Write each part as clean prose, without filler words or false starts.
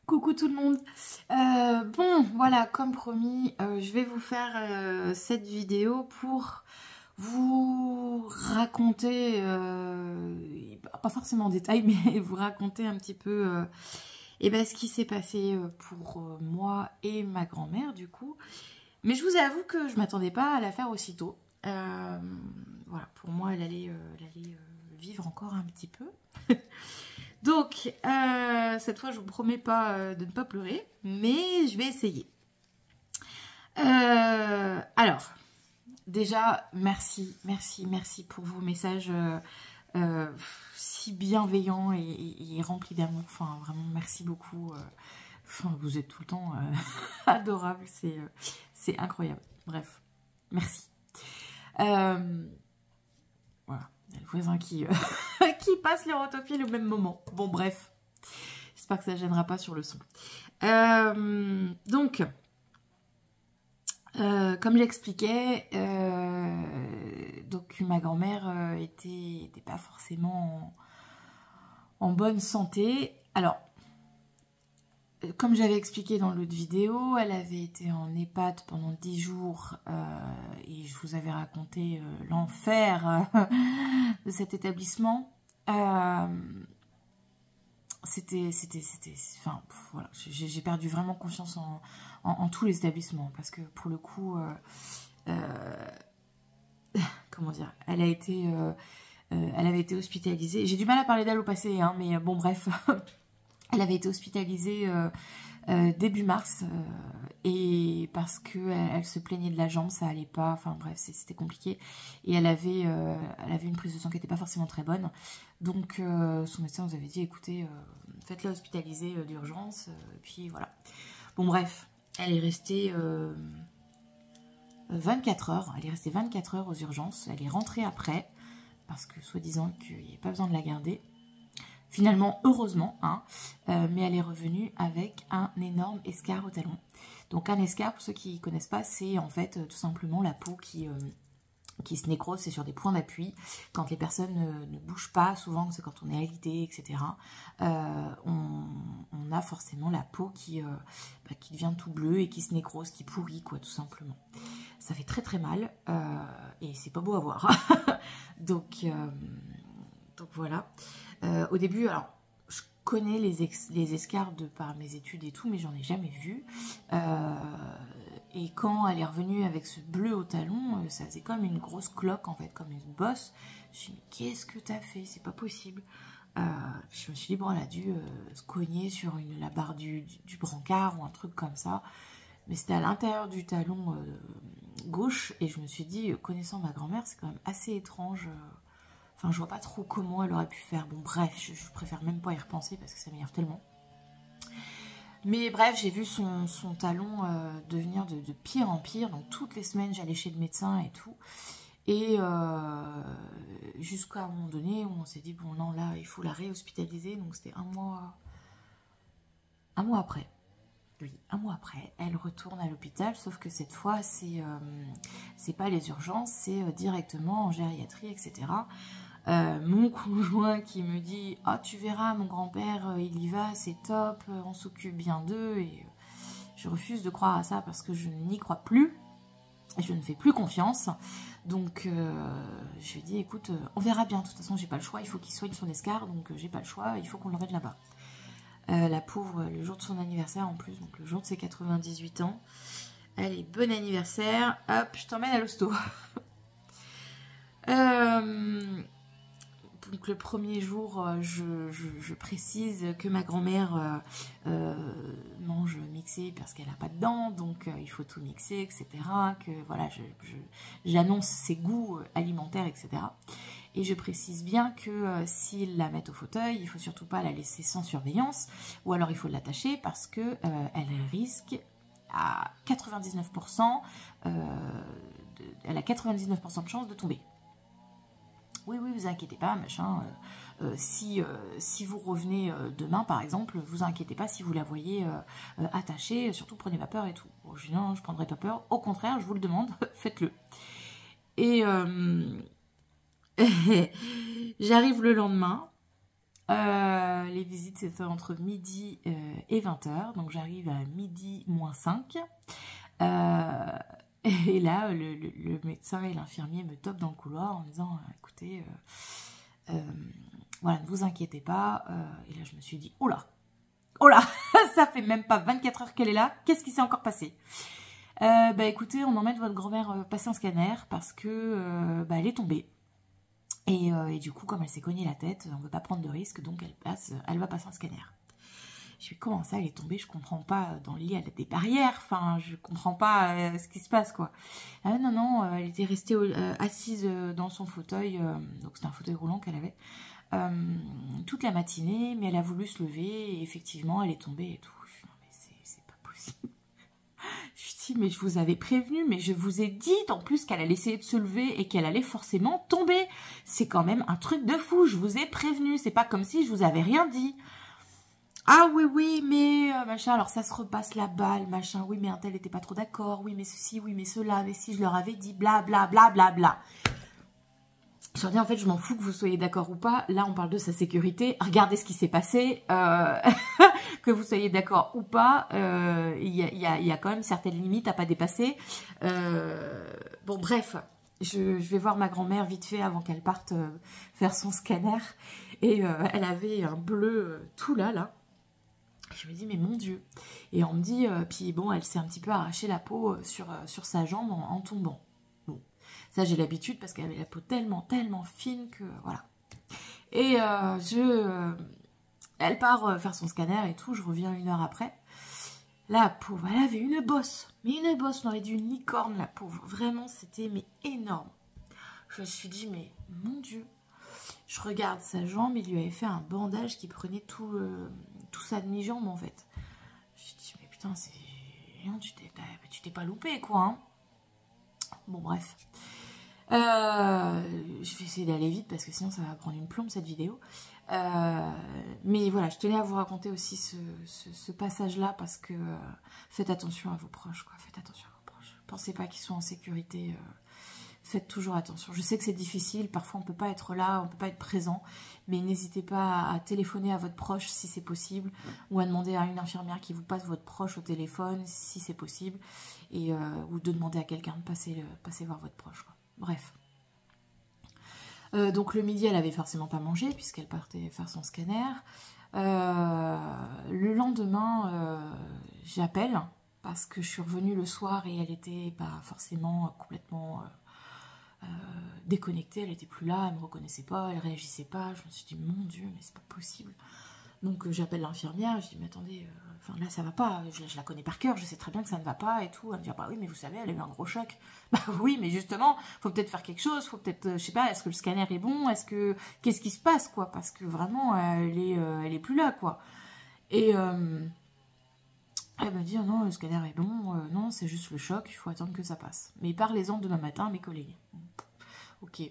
Coucou tout le monde. Bon, voilà, comme promis, je vais vous faire cette vidéo pour vous raconter, pas forcément en détail, mais vous raconter un petit peu ce qui s'est passé pour moi et ma grand-mère du coup. Mais je vous avoue que je m'attendais pas à la faire aussitôt. Voilà, pour moi, elle allait vivre encore un petit peu. Donc, cette fois, je vous promets pas de ne pas pleurer, mais je vais essayer. Alors, déjà, merci pour vos messages si bienveillants et remplis d'amour. Enfin, vraiment, merci beaucoup. Enfin, vous êtes tout le temps adorables, c'est incroyable. Bref, merci. Voilà. Il y a le voisin qui passe les rotophiles au même moment. Bon, bref. J'espère que ça ne gênera pas sur le son. Donc, comme j'expliquais, donc ma grand-mère était pas forcément en bonne santé. Alors, comme j'avais expliqué dans l'autre vidéo, elle avait été en EHPAD pendant 10 jours et je vous avais raconté l'enfer de cet établissement. Enfin, voilà, j'ai perdu vraiment confiance en tous les établissements parce que pour le coup, comment dire, elle avait été hospitalisée. J'ai du mal à parler d'elle au passé, hein, mais bon, bref. Elle avait été hospitalisée début mars et parce qu'elle se plaignait de la jambe, ça allait pas, enfin bref, c'était compliqué. Et elle avait une prise de sang qui n'était pas forcément très bonne. Donc son médecin nous avait dit, écoutez, faites-la hospitaliser d'urgence, puis voilà. Bon bref, elle est restée 24 heures, elle est restée 24 heures aux urgences, elle est rentrée après, parce que soi-disant qu'il n'y avait pas besoin de la garder. Finalement, heureusement, hein, mais elle est revenue avec un énorme escarre au talon. Donc un escarre, pour ceux qui ne connaissent pas, c'est en fait tout simplement la peau qui se nécrose, c'est sur des points d'appui. Quand les personnes ne bougent pas, souvent c'est quand on est alité, etc., on a forcément la peau qui devient tout bleu et qui se nécrose, qui pourrit, quoi, tout simplement. Ça fait très très mal et c'est pas beau à voir. Donc voilà. Au début, alors, je connais les escarres par mes études et tout, mais j'en ai jamais vu. Et quand elle est revenue avec ce bleu au talon, ça faisait comme une grosse cloque, en fait, comme une bosse. Je me suis dit, mais qu'est-ce que t'as fait? C'est pas possible. Je me suis dit, bon, elle a dû se cogner sur la barre du brancard ou un truc comme ça. Mais c'était à l'intérieur du talon gauche. Et je me suis dit, connaissant ma grand-mère, c'est quand même assez étrange. Enfin, je vois pas trop comment elle aurait pu faire. Bon, bref, je préfère même pas y repenser parce que ça m'énerve tellement. Mais bref, j'ai vu son talon devenir de pire en pire. Donc, toutes les semaines, j'allais chez le médecin et tout. Et jusqu'à un moment donné où on s'est dit, bon, non, là, il faut la réhospitaliser. Donc, c'était un mois après. Oui, un mois après, elle retourne à l'hôpital. Sauf que cette fois, c'est pas les urgences, c'est directement en gériatrie, etc. Mon conjoint qui me dit « Ah, tu verras, mon grand-père, il y va, c'est top, on s'occupe bien d'eux. » Et je refuse de croire à ça parce que je n'y crois plus. Et je ne fais plus confiance. Donc, je lui ai dit « Écoute, on verra bien. De toute façon, j'ai pas le choix. Il faut qu'il soigne son escarre. Donc, j'ai pas le choix. Il faut qu'on l'emmène là-bas. » La pauvre, le jour de son anniversaire en plus. Donc, le jour de ses 98 ans. Allez, bon anniversaire. Hop, je t'emmène à l'hosto. Donc le premier jour, je précise que ma grand-mère mange mixé parce qu'elle n'a pas de dents, donc il faut tout mixer, etc. Que voilà, j'annonce ses goûts alimentaires, etc. Et je précise bien que s'ils la mettent au fauteuil, il ne faut surtout pas la laisser sans surveillance, ou alors il faut l'attacher parce que elle risque à 99%, elle a 99% de chance de tomber. Oui, vous inquiétez pas, machin. Si vous revenez demain, par exemple, vous inquiétez pas si vous la voyez attachée. Surtout, prenez pas peur et tout. Bon, je dis non, je prendrai pas peur. Au contraire, je vous le demande, faites-le. Et j'arrive le lendemain. Les visites, c'était entre midi et 20h. Donc, j'arrive à midi moins 5. Et là, le médecin et l'infirmier me topent dans le couloir en me disant « Écoutez, voilà, ne vous inquiétez pas. » Et là, je me suis dit « Oh là, ça fait même pas 24 heures qu'elle est là. Qu'est-ce qui s'est encore passé ?» Bah écoutez, on emmène votre grand-mère passer un scanner parce que elle est tombée. Et du coup, comme elle s'est cognée la tête, on ne veut pas prendre de risque, donc elle va passer un scanner. Je lui dis, comment ça, elle est tombée, je comprends pas, dans le lit, elle a des barrières, enfin, je comprends pas ce qui se passe, quoi. Ah non, elle était restée assise dans son fauteuil, donc c'était un fauteuil roulant qu'elle avait, toute la matinée, mais elle a voulu se lever, et effectivement, elle est tombée et tout. Je dis, non, mais c'est pas possible. Je lui dis, mais je vous avais prévenu, mais je vous ai dit en plus qu'elle allait essayer de se lever et qu'elle allait forcément tomber. C'est quand même un truc de fou, je vous ai prévenu, c'est pas comme si je vous avais rien dit. Ah oui, mais machin, alors ça se repasse la balle, machin, oui, mais un tel n'était pas trop d'accord, oui, mais ceci, oui, mais cela, mais si je leur avais dit, bla, bla, bla, bla, bla. Je leur dis, en fait, je m'en fous que vous soyez d'accord ou pas, là, on parle de sa sécurité, regardez ce qui s'est passé, que vous soyez d'accord ou pas, il y a quand même certaines limites à pas dépasser. Bon, bref, je vais voir ma grand-mère vite fait avant qu'elle parte faire son scanner, et elle avait un bleu tout là. Je me dis, mais mon Dieu. Et on me dit, puis bon, elle s'est un petit peu arraché la peau sur sa jambe en tombant. Bon, ça j'ai l'habitude parce qu'elle avait la peau tellement fine que voilà. Et elle part faire son scanner et tout, je reviens 1 heure après. La pauvre, elle avait une bosse. Mais une bosse, on aurait dit une licorne, la pauvre. Vraiment, c'était mais énorme. Je me suis dit, mais mon Dieu. Je regarde sa jambe, il lui avait fait un bandage qui prenait tout sa demi-jambe en fait. Je me suis dit, mais putain, c'est... Tu t'es pas loupé quoi. Hein, bon, bref. Je vais essayer d'aller vite parce que sinon ça va prendre une plombe cette vidéo. Mais voilà, je tenais à vous raconter aussi ce passage-là parce que faites attention à vos proches, quoi. Faites attention à vos proches. Pensez pas qu'ils sont en sécurité. Faites toujours attention. Je sais que c'est difficile, parfois on ne peut pas être là, on ne peut pas être présent, mais n'hésitez pas à téléphoner à votre proche si c'est possible, ou à demander à une infirmière qui vous passe votre proche au téléphone si c'est possible, et, ou de demander à quelqu'un de passer voir votre proche, quoi. Bref. Donc le midi, elle avait forcément pas mangé, puisqu'elle partait faire son scanner. Le lendemain, j'appelle, parce que je suis revenue le soir et elle était forcément complètement... déconnectée, elle était plus là, elle me reconnaissait pas, elle réagissait pas. Je me suis dit, mon Dieu, mais c'est pas possible. Donc j'appelle l'infirmière, je dis, mais attendez, là ça va pas, je la connais par cœur, je sais très bien que ça ne va pas et tout. Elle me dit, bah oui, mais vous savez, elle a eu un gros choc. Bah oui, mais justement, faut peut-être faire quelque chose, faut peut-être, je sais pas, est-ce que le scanner est bon, qu'est-ce qui se passe, quoi, parce que vraiment, elle est plus là, quoi. Et elle m'a dit, oh non, le scanner est bon, non, c'est juste le choc, il faut attendre que ça passe. Mais parlez-en demain matin à mes collègues. Ok.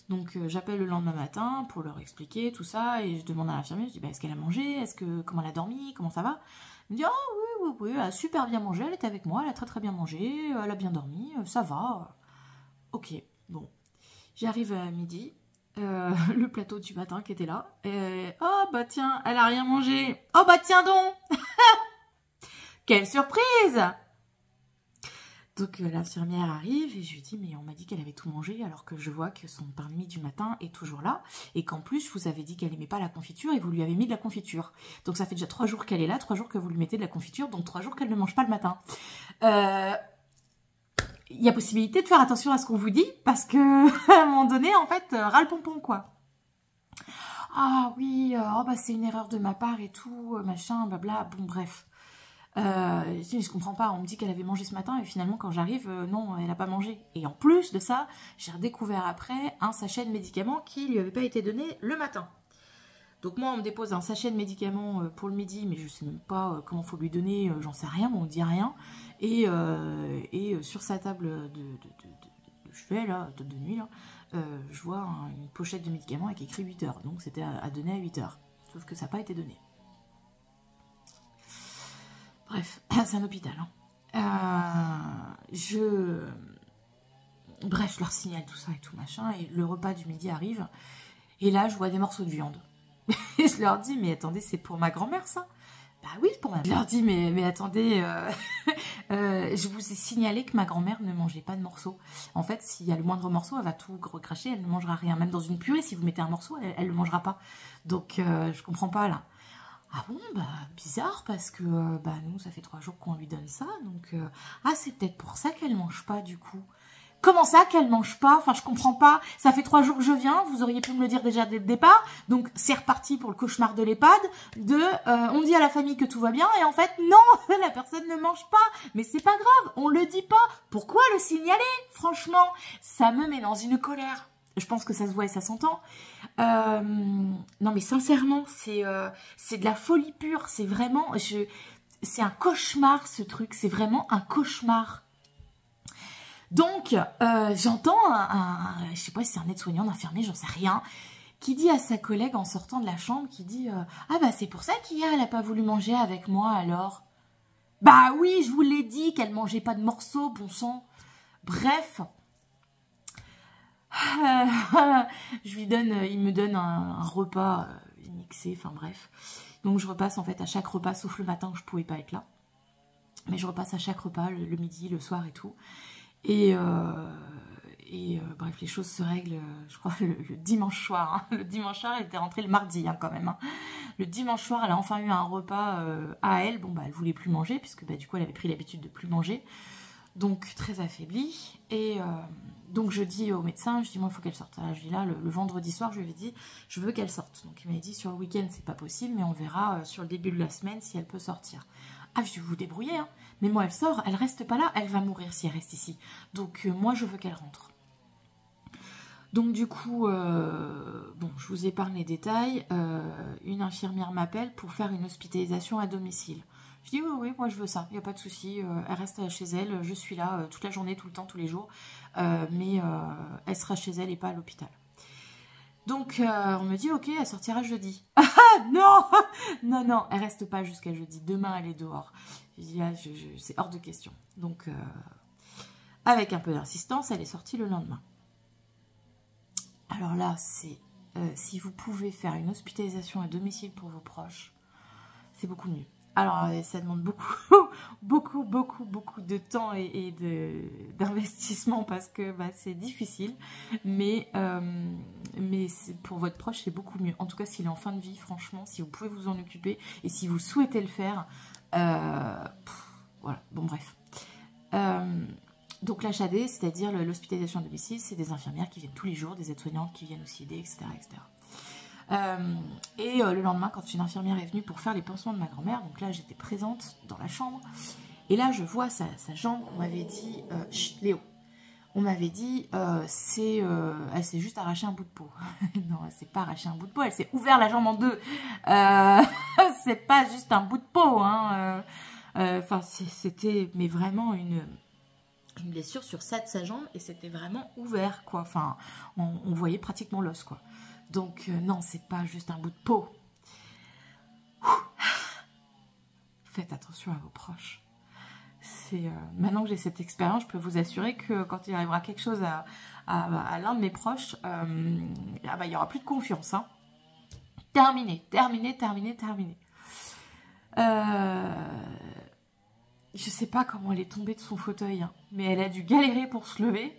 Donc j'appelle le lendemain matin pour leur expliquer tout ça et je demande à l'infirmière, je dis, est-ce qu'elle a mangé, comment elle a dormi, comment ça va? Elle me dit, oh oui, elle a super bien mangé, elle était avec moi, elle a très bien mangé, elle a bien dormi, ça va. Ok, bon. J'arrive à midi, le plateau du matin qui était là, et oh bah tiens, elle a rien mangé, oh bah tiens donc. Quelle surprise! Donc l'infirmière arrive et je lui dis, mais on m'a dit qu'elle avait tout mangé alors que je vois que son pain de mie du matin est toujours là et qu'en plus je vous avais dit qu'elle n'aimait pas la confiture et vous lui avez mis de la confiture. Donc ça fait déjà 3 jours qu'elle est là, 3 jours que vous lui mettez de la confiture, donc 3 jours qu'elle ne mange pas le matin. Il y a possibilité de faire attention à ce qu'on vous dit parce que à un moment donné, en fait, ras le pompon quoi. Ah oui, c'est une erreur de ma part et tout, machin, blabla, bon bref. Je comprends pas, on me dit qu'elle avait mangé ce matin et finalement quand j'arrive, non, elle n'a pas mangé. Et en plus de ça, j'ai redécouvert après un sachet de médicaments qui lui avait pas été donné le matin. Donc moi on me dépose un sachet de médicaments pour le midi, mais je sais même pas comment faut lui donner, j'en sais rien, on me dit rien. Et sur sa table de chevet là, de nuit là, je vois une pochette de médicaments avec écrit 8 heures. Donc c'était à donner à 8 heures. Sauf que ça n'a pas été donné. Bref, c'est un hôpital. Hein. Bref, je leur signale tout ça et tout machin. Et le repas du midi arrive. Et là, je vois des morceaux de viande. Et je leur dis, mais attendez, c'est pour ma grand-mère, ça? Bah oui, pour ma... Je leur dis, mais attendez, je vous ai signalé que ma grand-mère ne mangeait pas de morceaux. En fait, s'il y a le moindre morceau, elle va tout recracher, elle ne mangera rien. Même dans une purée, si vous mettez un morceau, elle ne le mangera pas. Donc, je comprends pas, là. Ah bon, bah bizarre, parce que bah nous, ça fait 3 jours qu'on lui donne ça. Donc, ah, c'est peut-être pour ça qu'elle mange pas, du coup. Comment ça qu'elle mange pas? Enfin, je comprends pas. Ça fait 3 jours que je viens. Vous auriez pu me le dire déjà dès le départ. Donc, c'est reparti pour le cauchemar de l'EHPAD. On dit à la famille que tout va bien. Et en fait, non, la personne ne mange pas. Mais c'est pas grave. On le dit pas. Pourquoi le signaler? Franchement, ça me met dans une colère. Je pense que ça se voit et ça s'entend. Non, mais sincèrement, c'est de la folie pure. C'est vraiment... c'est un cauchemar, ce truc. C'est vraiment un cauchemar. Donc, j'entends je sais pas si c'est un aide-soignant, un infirmier, j'en sais rien, qui dit à sa collègue en sortant de la chambre, qui dit ah bah c'est pour ça qu'hier elle a pas voulu manger avec moi alors. Bah oui, je vous l'ai dit qu'elle mangeait pas de morceaux, bon sang. Bref, je lui donne, il me donne un repas mixé, enfin bref. Donc je repasse en fait à chaque repas, sauf le matin où je pouvais pas être là. Mais je repasse à chaque repas, le midi, le soir et tout. Et bref, les choses se règlent, je crois, le dimanche soir. Hein. Le dimanche soir, elle était rentrée le mardi hein, quand même. Hein. Le dimanche soir, elle a enfin eu un repas à elle. Bon, bah, elle voulait plus manger, puisque bah, du coup, elle avait pris l'habitude de plus manger. Donc, très affaiblie. Et donc, je dis au médecin, je dis, moi, il faut qu'elle sorte. Je dis là, le vendredi soir, je lui ai dit, je veux qu'elle sorte. Donc, il m'a dit, sur le week-end, c'est pas possible, mais on verra sur le début de la semaine si elle peut sortir. Ah, je vais vous débrouiller, hein. Mais moi, elle sort, elle reste pas là, elle va mourir si elle reste ici. Donc, moi, je veux qu'elle rentre. Donc, du coup, bon, je vous épargne les détails. Une infirmière m'appelle pour faire une hospitalisation à domicile. Je dis, oui, moi, je veux ça, il n'y a pas de souci. Elle reste chez elle, je suis là toute la journée, tout le temps, tous les jours. Mais elle sera chez elle et pas à l'hôpital. Donc, on me dit, ok, elle sortira jeudi. Ah non, non, elle reste pas jusqu'à jeudi. Demain, elle est dehors. Je dis, ah, c'est hors de question. Donc, avec un peu d'insistance, elle est sortie le lendemain. Alors là, c'est si vous pouvez faire une hospitalisation à domicile pour vos proches, c'est beaucoup mieux. Alors, ça demande beaucoup de temps et d'investissement parce que bah, c'est difficile. Mais pour votre proche, c'est beaucoup mieux. En tout cas, s'il est en fin de vie, franchement, si vous pouvez vous en occuper et si vous souhaitez le faire, voilà, bon bref. Donc l'HAD, c'est-à-dire l'hospitalisation à domicile, c'est des infirmières qui viennent tous les jours, des aides-soignantes qui viennent aussi aider, etc. Le lendemain, quand une infirmière est venue pour faire les pansements de ma grand-mère, donc là j'étais présente dans la chambre, et là je vois sa jambe, on m'avait dit, chut, Léo, on m'avait dit, elle s'est juste arraché un bout de peau. Non, elle s'est pas arraché un bout de peau, elle s'est ouvert la jambe en deux. C'est pas juste un bout de peau, hein. Enfin, c'était mais vraiment une blessure sur ça de sa jambe, et c'était vraiment ouvert, quoi. Enfin, on voyait pratiquement l'os, quoi. Donc, non, c'est pas juste un bout de peau. Faites attention à vos proches. Maintenant que j'ai cette expérience, je peux vous assurer que quand il arrivera quelque chose à l'un de mes proches, il n'y aura plus de confiance. Hein. Terminé. Je sais pas comment elle est tombée de son fauteuil, hein, mais elle a dû galérer pour se lever.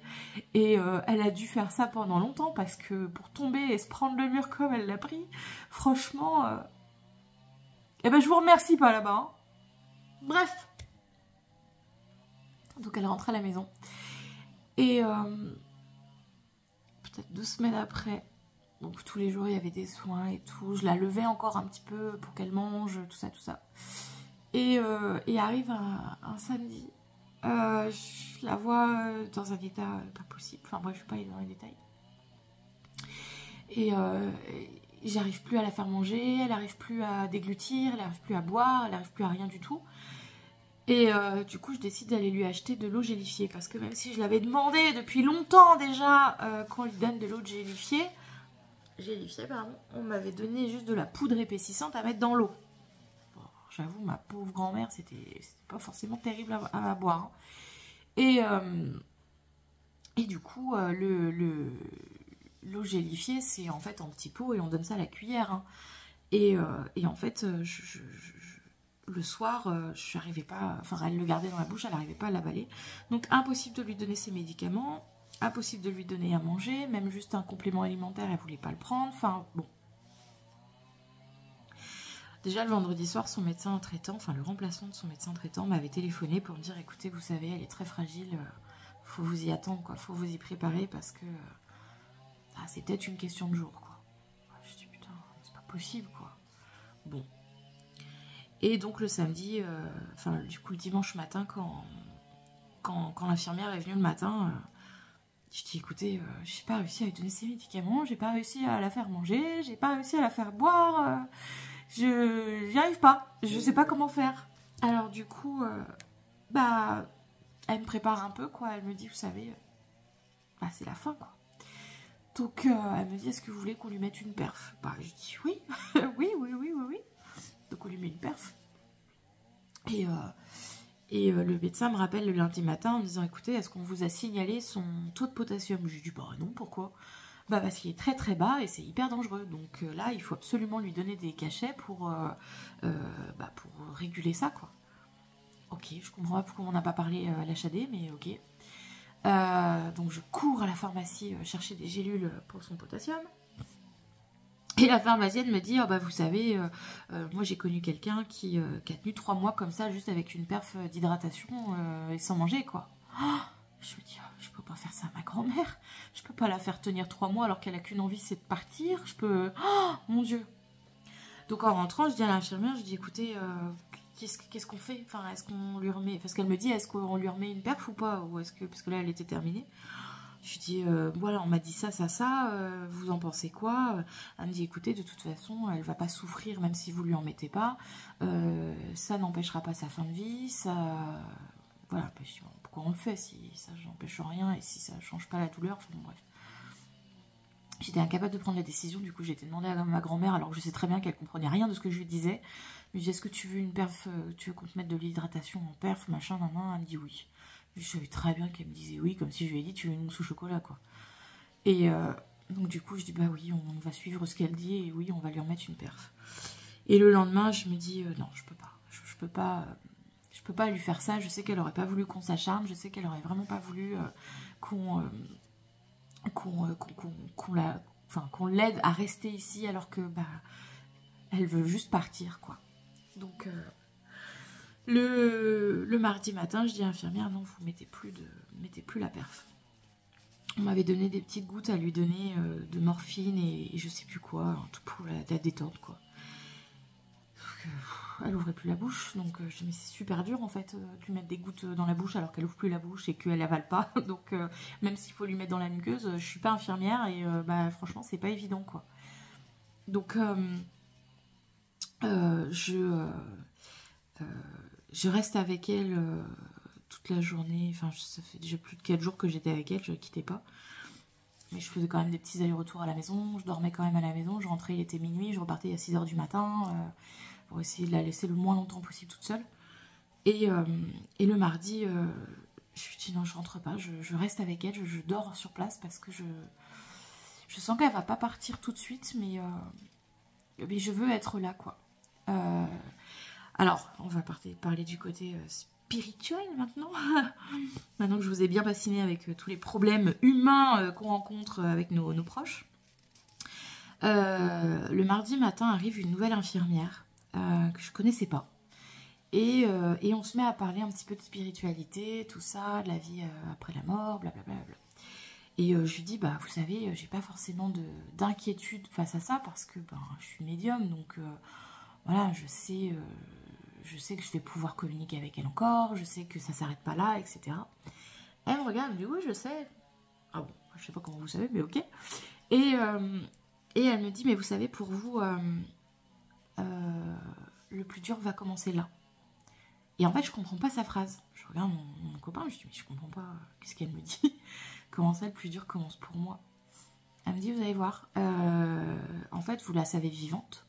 Et elle a dû faire ça pendant longtemps parce que pour tomber et se prendre le mur comme elle l'a pris, franchement... Eh ben je vous remercie pas là-bas. Hein. Bref. Donc elle rentre à la maison. Et peut-être 2 semaines après, donc tous les jours il y avait des soins et tout. Je la levais encore un petit peu pour qu'elle mange, tout ça. Et arrive un samedi, je la vois dans un état pas possible. Enfin bref, je ne vais pas aller dans les détails. Et j'arrive plus à la faire manger, elle n'arrive plus à déglutir, elle n'arrive plus à boire, elle n'arrive plus à rien du tout. Et du coup, je décide d'aller lui acheter de l'eau gélifiée. Parce que même si je l'avais demandé depuis longtemps déjà qu'on lui donne de l'eau gélifiée, on m'avait donné juste de la poudre épaississante à mettre dans l'eau. J'avoue, ma pauvre grand-mère, c'était pas forcément terrible à boire. Hein. Et du coup, l'eau gélifiée, c'est en fait en petits pots et on donne ça à la cuillère. Hein. Et en fait, le soir, je n'arrivais pas, enfin elle le gardait dans la bouche, elle n'arrivait pas à l'avaler. Donc impossible de lui donner ses médicaments, impossible de lui donner à manger, même juste un complément alimentaire, elle voulait pas le prendre, enfin bon. Déjà le vendredi soir, son médecin traitant, enfin le remplaçant de son médecin traitant m'avait téléphoné pour me dire, écoutez, vous savez, elle est très fragile, faut vous y attendre, quoi, faut vous y préparer parce que c'est peut-être une question de jour, quoi. Je dis putain, c'est pas possible, quoi. Bon. Et donc le samedi, enfin du coup le dimanche matin, quand l'infirmière est venue le matin, je dis écoutez, j'ai pas réussi à lui donner ses médicaments, j'ai pas réussi à la faire manger, j'ai pas réussi à la faire boire, j'y arrive pas, je sais pas comment faire. Alors du coup, elle me prépare un peu, quoi, elle me dit vous savez, c'est la fin, quoi. Donc elle me dit est-ce que vous voulez qu'on lui mette une perf? Je dis oui, oui. Donc on lui met une perf. Et le médecin me rappelle le lundi matin en me disant écoutez, est-ce qu'on vous a signalé son taux de potassium? Je lui dis non, pourquoi? Parce qu'il est très très bas et c'est hyper dangereux. Donc là, il faut absolument lui donner des cachets pour réguler ça, quoi. Ok, je comprends pas pourquoi on n'a pas parlé à l'HAD, mais ok. Donc je cours à la pharmacie chercher des gélules pour son potassium. Et la pharmacienne me dit, vous savez, moi j'ai connu quelqu'un qui a tenu 3 mois comme ça, juste avec une perf d'hydratation et sans manger, quoi. Je me dis, je peux pas faire ça à ma grand-mère. Je peux pas la faire tenir 3 mois alors qu'elle a qu'une envie, c'est de partir. Je peux... mon Dieu. Donc en rentrant, je dis à l'infirmière, je dis, écoutez, qu'est-ce qu'on fait? Enfin, est-ce qu'on lui remet... Parce qu'elle me dit, est-ce qu'on lui remet une perf ou pas? Ou est-ce que... Parce que là, elle était terminée. Je lui dis, voilà, on m'a dit ça, vous en pensez quoi? Elle me dit, écoutez, de toute façon, elle va pas souffrir même si vous lui en mettez pas. Ça n'empêchera pas sa fin de vie, ça... Voilà, je dis, bon, pourquoi on le fait si ça n'empêche rien et si ça change pas la douleur, enfin bon, bref. J'étais incapable de prendre la décision, du coup j'ai été demandée à ma grand-mère, alors que je sais très bien qu'elle comprenait rien de ce que je lui disais. Je lui dis, est-ce que tu veux une perf, tu veux qu'on te mette de l'hydratation en perf, machin, elle me dit oui. Je savais très bien qu'elle me disait oui, comme si je lui ai dit tu veux une mousse au chocolat, quoi. Et donc du coup je dis oui, on va suivre ce qu'elle dit et oui, on va lui remettre une perf. Et le lendemain je me dis non, je peux pas, je peux pas lui faire ça. Je sais qu'elle aurait pas voulu qu'on s'acharne, je sais qu'elle aurait vraiment pas voulu qu'on l'aide à rester ici alors que elle veut juste partir, quoi. Donc le mardi matin, je dis à l'infirmière, non, vous mettez plus la perf. On m'avait donné des petites gouttes à lui donner de morphine et je sais plus quoi, tout pour la détente, quoi. Sauf que, elle ouvrait plus la bouche, donc je dis mais c'est super dur en fait de lui mettre des gouttes dans la bouche alors qu'elle ouvre plus la bouche et qu'elle avale pas. Donc même s'il faut lui mettre dans la muqueuse, je suis pas infirmière et franchement c'est pas évident, quoi. Donc je reste avec elle toute la journée. Enfin, ça fait déjà plus de 4 jours que j'étais avec elle, je ne quittais pas. Mais je faisais quand même des petits allers-retours à la maison, je dormais quand même à la maison, je rentrais, il était minuit, je repartais à 6h du matin pour essayer de la laisser le moins longtemps possible toute seule. Et le mardi, je lui dis non, je rentre pas, je reste avec elle, je dors sur place parce que je sens qu'elle va pas partir tout de suite, mais je veux être là, quoi. Alors, on va parler du côté spirituel maintenant. Maintenant que je vous ai bien fasciné avec tous les problèmes humains qu'on rencontre avec nos proches. Le mardi matin arrive une nouvelle infirmière que je connaissais pas. Et on se met à parler un petit peu de spiritualité, tout ça, de la vie après la mort, blablabla. Et je lui dis, vous savez, j'ai pas forcément d'inquiétude face à ça parce que je suis médium, donc voilà, je sais que je vais pouvoir communiquer avec elle encore, je sais que ça s'arrête pas là, etc. Elle me regarde, elle me dit oui, je sais. Ah bon, je sais pas comment vous savez, mais ok. Et elle me dit, mais vous savez, pour vous, le plus dur va commencer là. Et en fait, je comprends pas sa phrase. Je regarde mon copain, je dis, mais je comprends pas, qu'est-ce qu'elle me dit? Comment ça, le plus dur commence pour moi? Elle me dit, vous allez voir, en fait, vous la savez vivante.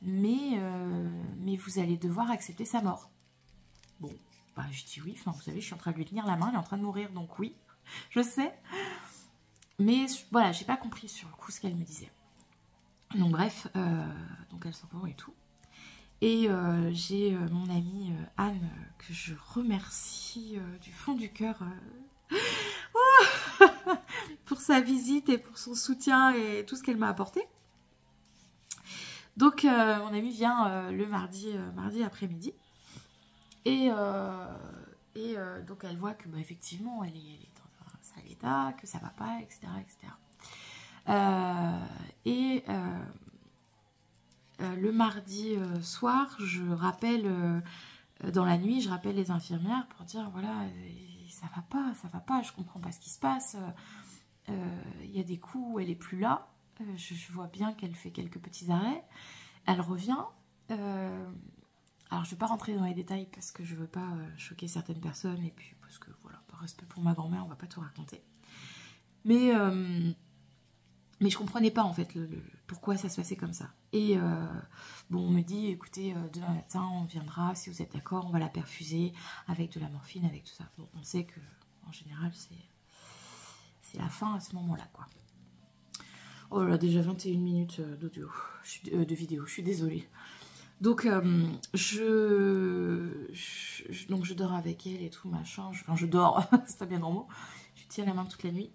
Mais vous allez devoir accepter sa mort. Bon, je dis oui, enfin vous savez, je suis en train de lui tenir la main, elle est en train de mourir, donc oui, je sais. Mais voilà, j'ai pas compris sur le coup ce qu'elle me disait. Donc bref, donc elle s'en va et tout. Et j'ai mon amie Anne, que je remercie du fond du cœur pour sa visite et pour son soutien et tout ce qu'elle m'a apporté. Donc mon amie vient le mardi après-midi. Et donc elle voit que bah, effectivement elle est dans un sale état, que ça va pas, etc. etc. Le mardi soir, je rappelle dans la nuit, je rappelle les infirmières pour dire voilà, ça va pas, je comprends pas ce qui se passe. Il y a des coups où elle est plus là. Je vois bien qu'elle fait quelques petits arrêts. Elle revient. Alors je vais pas rentrer dans les détails parce que je veux pas choquer certaines personnes et puis parce que voilà, par respect pour ma grand-mère, on va pas tout raconter. Mais je comprenais pas en fait pourquoi ça se passait comme ça. Et bon, on me dit écoutez, demain matin on viendra, si vous êtes d'accord, on va la perfuser avec de la morphine, avec tout ça. Bon, on sait que en général c'est la fin à ce moment-là, quoi. Oh là, déjà 21 minutes d'audio, de vidéo, je suis désolée. Donc, donc je dors avec elle et tout, machin. Enfin, je dors, c'est pas bien normal. Je tiens la main toute la nuit.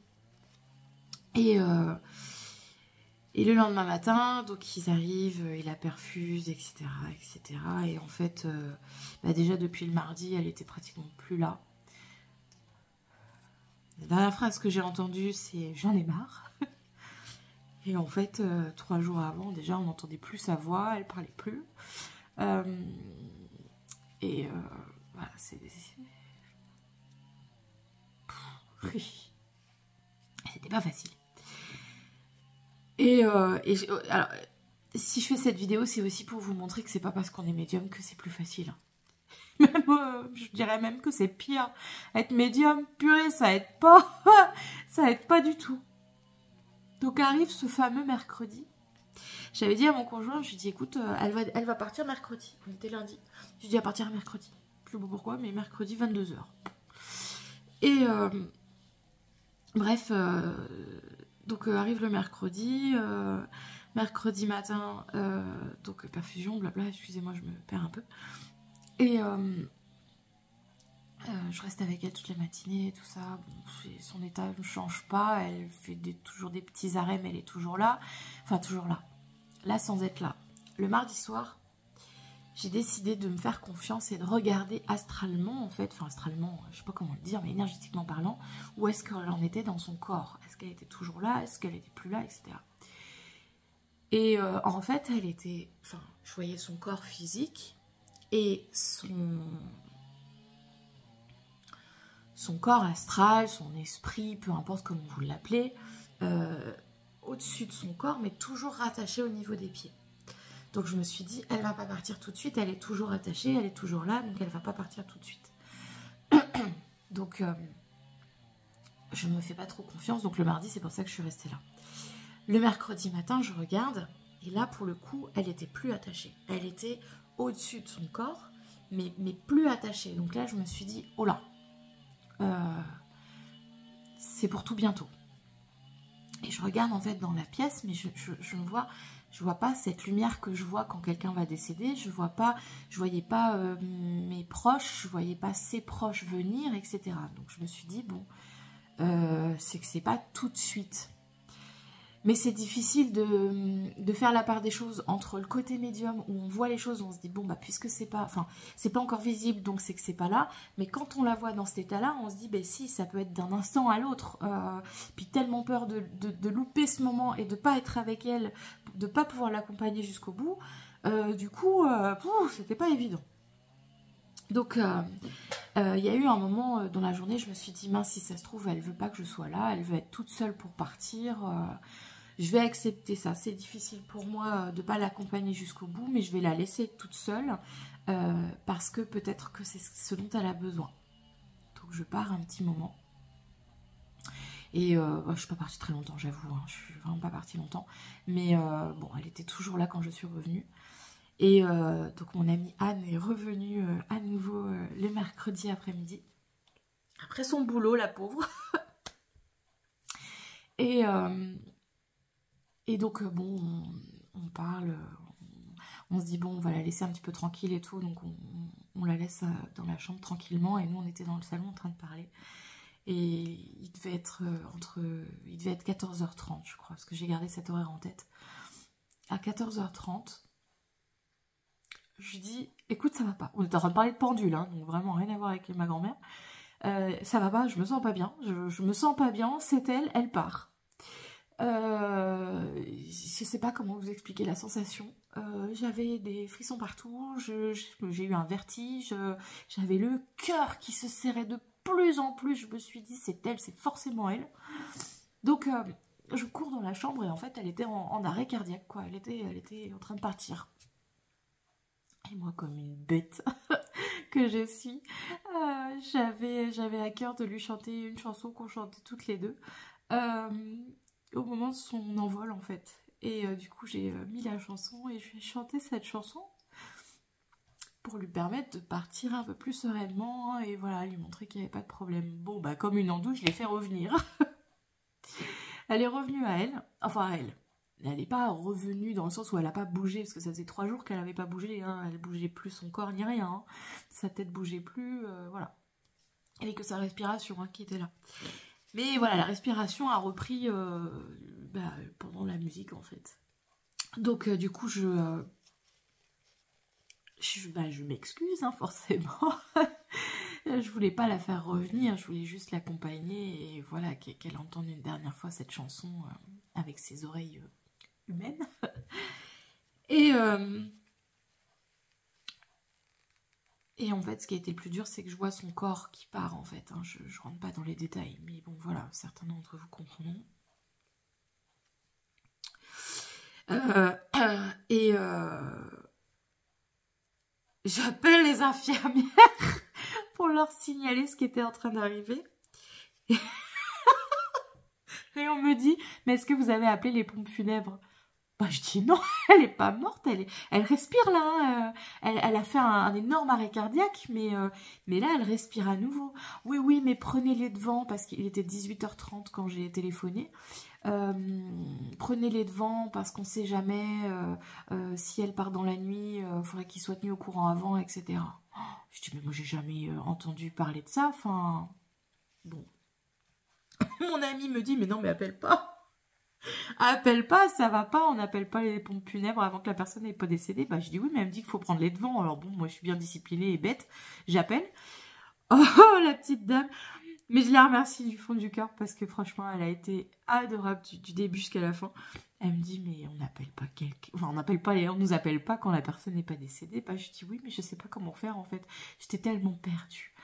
Et le lendemain matin, donc ils arrivent, ils la perfusent, etc. etc. Et en fait, bah déjà depuis le mardi, elle était pratiquement plus là. La dernière phrase que j'ai entendue, c'est « j'en ai marre ». Et en fait, 3 jours avant, déjà, on n'entendait plus sa voix, elle parlait plus. Voilà, c'était pas facile. Alors, si je fais cette vidéo, c'est aussi pour vous montrer que c'est pas parce qu'on est médium que c'est plus facile. Même, je dirais même que c'est pire. Être médium, purée, ça aide pas. Ça aide pas du tout. Donc arrive ce fameux mercredi. J'avais dit à mon conjoint, je lui ai dit écoute, elle va partir mercredi. On était lundi. Je lui ai dit à partir mercredi. Je sais pas pourquoi, mais mercredi 22h. Et bref, donc arrive le mercredi. Mercredi matin, donc perfusion, blabla, excusez-moi, je me perds un peu. Et je reste avec elle toute la matinée, tout ça. Bon, son état ne change pas, elle fait toujours des petits arrêts, mais elle est toujours là. Enfin, toujours là. Là, sans être là. Le mardi soir, j'ai décidé de me faire confiance et de regarder astralement, en fait. Enfin, astralement, je sais pas comment le dire, mais énergétiquement parlant, où est-ce qu'elle en était dans son corps. Est-ce qu'elle était toujours là? Est-ce qu'elle était plus là? Etc. Et en fait, elle était... Enfin, je voyais son corps physique et son corps astral, son esprit, peu importe comment vous l'appelez, au-dessus de son corps, mais toujours rattaché au niveau des pieds. Donc je me suis dit, elle va pas partir tout de suite, elle est toujours attachée, elle est toujours là, donc elle va pas partir tout de suite. Donc je me fais pas trop confiance, donc le mardi, c'est pour ça que je suis restée là. Le mercredi matin, je regarde, et là, pour le coup, elle était plus attachée. Elle était au-dessus de son corps, mais plus attachée. Donc là, je me suis dit, oh là, c'est pour tout bientôt. Et je regarde en fait dans la pièce, mais je vois pas cette lumière que je vois quand quelqu'un va décéder. Je voyais pas mes proches, je voyais pas ses proches venir, etc. Donc je me suis dit bon, c'est que c'est pas tout de suite. Mais c'est difficile de faire la part des choses entre le côté médium où on voit les choses, on se dit bon bah puisque c'est pas encore visible donc c'est que c'est pas là. Mais quand on la voit dans cet état-là, on se dit ben si ça peut être d'un instant à l'autre. Puis tellement peur de louper ce moment et de pas être avec elle, de pas pouvoir l'accompagner jusqu'au bout. Du coup, c'était pas évident. Donc il y a eu un moment dans la journée, je me suis dit mince si ça se trouve elle veut pas que je sois là, elle veut être toute seule pour partir. Je vais accepter ça. C'est difficile pour moi de ne pas l'accompagner jusqu'au bout, mais je vais la laisser toute seule parce que peut-être que c'est ce dont elle a besoin. Donc je pars un petit moment. Et je ne suis pas partie très longtemps, j'avoue. Hein, je suis vraiment pas partie longtemps. Mais bon, elle était toujours là quand je suis revenue. Et donc mon amie Anne est revenue à nouveau le mercredi après-midi. Après son boulot, la pauvre. Et donc, bon, on parle, on se dit bon, on va la laisser un petit peu tranquille et tout, donc on la laisse dans la chambre tranquillement, et nous on était dans le salon en train de parler. Et il devait être il devait être 14h30, je crois, parce que j'ai gardé cet horaire en tête. À 14h30, je lui dis, écoute, ça va pas. On était en train de parler de pendule, hein, donc vraiment rien à voir avec ma grand-mère. Ça va pas, je me sens pas bien. Je me sens pas bien, c'est elle part. Je sais pas comment vous expliquer la sensation. J'avais des frissons partout, j'ai eu un vertige, j'avais le cœur qui se serrait de plus en plus. Je me suis dit, c'est elle, c'est forcément elle. Donc, je cours dans la chambre et en fait, elle était en arrêt cardiaque, quoi. Elle était en train de partir. Et moi, comme une bête que je suis, j'avais à cœur de lui chanter une chanson qu'on chantait toutes les deux. Au moment de son envol, en fait. Et du coup, j'ai mis la chanson et je lui ai chanté cette chanson pour lui permettre de partir un peu plus sereinement et voilà, lui montrer qu'il n'y avait pas de problème. Bon, bah, comme une andouille, je l'ai fait revenir. Elle est revenue à elle, enfin à elle. Elle n'est pas revenue dans le sens où elle n'a pas bougé, parce que ça faisait 3 jours qu'elle n'avait pas bougé, hein. Elle bougeait plus son corps ni rien, hein. Sa tête bougeait plus, voilà. Il n'y avait que sa respiration, hein, qui était là. Mais voilà, la respiration a repris pendant la musique, en fait. Donc du coup, je m'excuse, hein, forcément. Je voulais pas la faire revenir, je voulais juste l'accompagner et voilà, qu'elle entende une dernière fois cette chanson avec ses oreilles humaines. Et en fait, ce qui a été le plus dur, c'est que je vois son corps qui part, en fait. Hein. Je rentre pas dans les détails, mais bon, voilà, certains d'entre vous comprendront. J'appelle les infirmières pour leur signaler ce qui était en train d'arriver. Et on me dit, mais est-ce que vous avez appelé les pompes funèbres? Bah, je dis non, elle est pas morte, elle respire là, hein. Elle a fait un énorme arrêt cardiaque, mais là elle respire à nouveau. Oui, mais prenez-les devant, parce qu'il était 18h30 quand j'ai téléphoné. Prenez-les devant parce qu'on sait jamais si elle part dans la nuit, il faudrait qu'ils soient tenus au courant avant, etc. Je dis mais moi j'ai jamais entendu parler de ça, enfin bon. Mon ami me dit mais non mais appelle pas, ça va pas, on n'appelle pas les pompes funèbres avant que la personne n'est pas décédée. Bah je dis oui mais elle me dit qu'il faut prendre les devants, alors bon moi je suis bien disciplinée et bête, j'appelle. Oh la petite dame. Mais je la remercie du fond du cœur parce que franchement, elle a été adorable du début jusqu'à la fin. Elle me dit, mais on n'appelle pas quelqu'un... Enfin, on nous appelle pas quand la personne n'est pas décédée. Bah, je dis, oui, mais je sais pas comment faire, en fait. J'étais tellement perdue.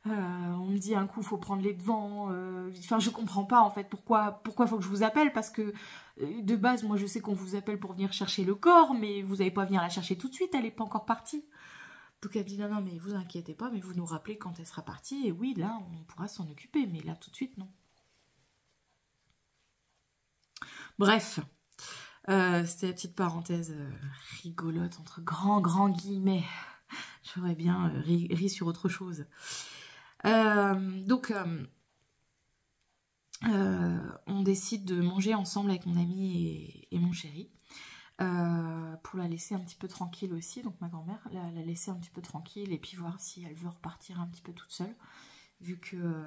On me dit, un coup, il faut prendre les devants. Enfin, je comprends pas, en fait, pourquoi faut que je vous appelle. Parce que, de base, moi, je sais qu'on vous appelle pour venir chercher le corps, mais vous n'allez pas venir la chercher tout de suite, elle n'est pas encore partie. Donc elle me dit non, mais vous inquiétez pas, mais vous nous rappelez quand elle sera partie, et oui, là, on pourra s'en occuper, mais là, tout de suite, non. Bref, c'était la petite parenthèse rigolote, entre grands guillemets. J'aurais bien ri sur autre chose. Donc, on décide de manger ensemble avec mon ami et mon chéri. Pour la laisser un petit peu tranquille aussi, donc ma grand-mère la laisser un petit peu tranquille et puis voir si elle veut repartir un petit peu toute seule, vu que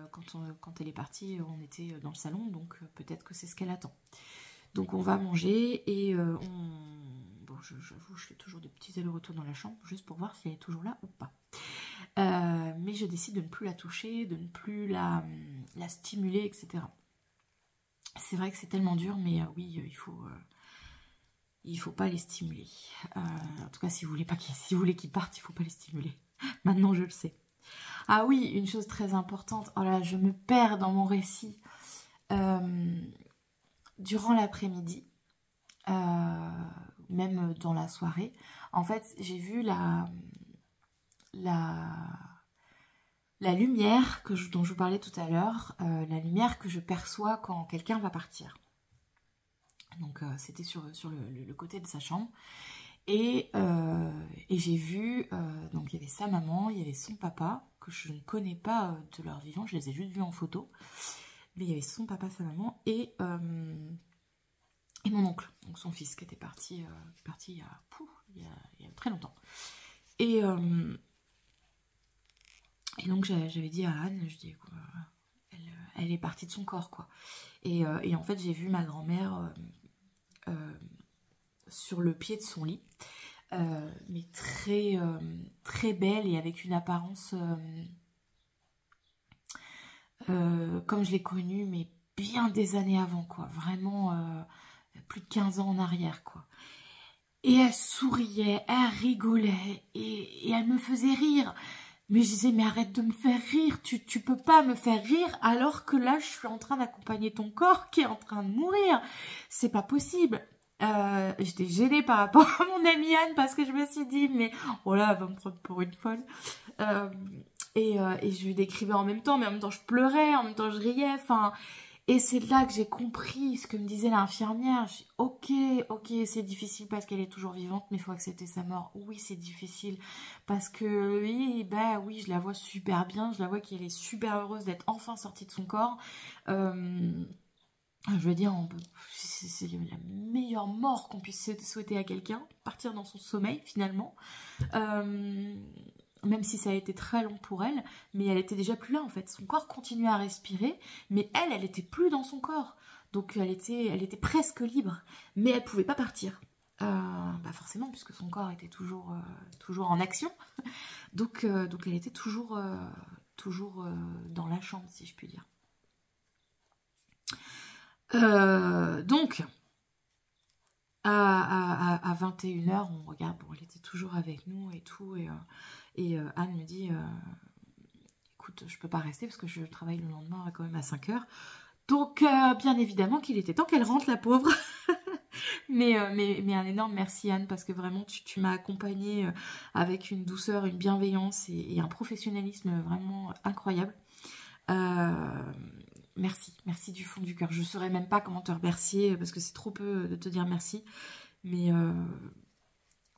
quand elle est partie on était dans le salon, donc peut-être que c'est ce qu'elle attend. Donc on va manger et bon, j'avoue je fais toujours des petits allers-retours dans la chambre juste pour voir si elle est toujours là ou pas, mais je décide de ne plus la toucher, de ne plus la stimuler, etc. C'est vrai que c'est tellement dur, mais oui, il faut pas les stimuler. En tout cas, si vous voulez qu'ils partent, il faut pas les stimuler. Maintenant, je le sais. Ah oui, une chose très importante. Oh là, je me perds dans mon récit. Durant l'après-midi, même dans la soirée, en fait, j'ai vu la lumière dont je vous parlais tout à l'heure, la lumière que je perçois quand quelqu'un va partir. Donc c'était sur le côté de sa chambre. Et j'ai vu, donc il y avait sa maman, il y avait son papa, que je ne connais pas de leur vivant, je les ai juste vus en photo. Mais il y avait son papa, sa maman, et et mon oncle, donc son fils, qui était parti, il y a très longtemps. Et donc j'avais dit à Anne, je dis, elle est partie de son corps, quoi. Et en fait, j'ai vu ma grand-mère sur le pied de son lit, mais très belle et avec une apparence comme je l'ai connue, mais bien des années avant, quoi. Vraiment plus de 15 ans en arrière, quoi. Et elle souriait, elle rigolait, et elle me faisait rire. Mais je disais, mais arrête de me faire rire, tu peux pas me faire rire alors que là, je suis en train d'accompagner ton corps qui est en train de mourir. C'est pas possible. J'étais gênée par rapport à mon amie Anne parce que je me suis dit, mais oh là, elle va me prendre pour une folle. Et je lui décrivais en même temps, mais en même temps je pleurais, en même temps je riais, enfin... Et c'est là que j'ai compris ce que me disait l'infirmière. Je dis, ok, c'est difficile parce qu'elle est toujours vivante, mais il faut accepter sa mort. Oui, c'est difficile parce que oui, je la vois super bien, je la vois qu'elle est super heureuse d'être enfin sortie de son corps. Je veux dire, c'est la meilleure mort qu'on puisse souhaiter à quelqu'un, partir dans son sommeil finalement. Même si ça a été très long pour elle, mais elle était déjà plus là en fait. Son corps continuait à respirer, mais elle était plus dans son corps. Donc elle était presque libre, mais elle pouvait pas partir. Forcément, puisque son corps était toujours en action. Donc elle était toujours dans la chambre, si je puis dire. Donc, à 21h, on regarde, bon, elle était toujours avec nous et tout, et Anne me dit, écoute, je peux pas rester parce que je travaille le lendemain quand même à 5h. Donc, bien évidemment qu'il était temps qu'elle rentre, la pauvre. mais un énorme merci Anne, parce que vraiment, tu m'as accompagnée avec une douceur, une bienveillance et un professionnalisme vraiment incroyable. Merci du fond du cœur. Je ne saurais même pas comment te remercier parce que c'est trop peu de te dire merci. Mais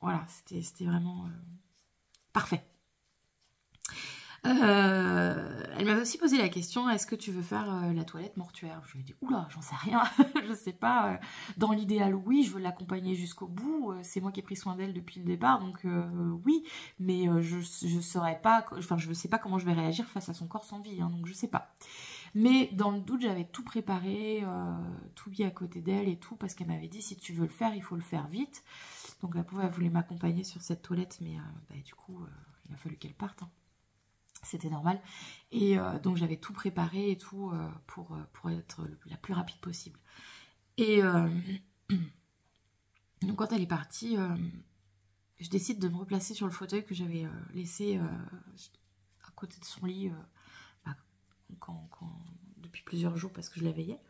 voilà, c'était vraiment parfait. Elle m'avait aussi posé la question, est-ce que tu veux faire la toilette mortuaire? Je lui ai dit, oula, j'en sais rien, je sais pas. Dans l'idéal, oui, je veux l'accompagner jusqu'au bout. C'est moi qui ai pris soin d'elle depuis le départ, donc oui. Mais je saurais pas, enfin, je ne sais pas comment je vais réagir face à son corps sans vie, hein, donc je sais pas. Mais dans le doute, j'avais tout préparé, tout mis à côté d'elle et tout, parce qu'elle m'avait dit, si tu veux le faire, il faut le faire vite. Donc la pauvre, elle voulait m'accompagner sur cette toilette, mais du coup, il a fallu qu'elle parte, hein. C'était normal. Et donc j'avais tout préparé et tout pour être la plus rapide possible. Et donc quand elle est partie, je décide de me replacer sur le fauteuil que j'avais laissé à côté de son lit depuis plusieurs jours parce que je la veillais.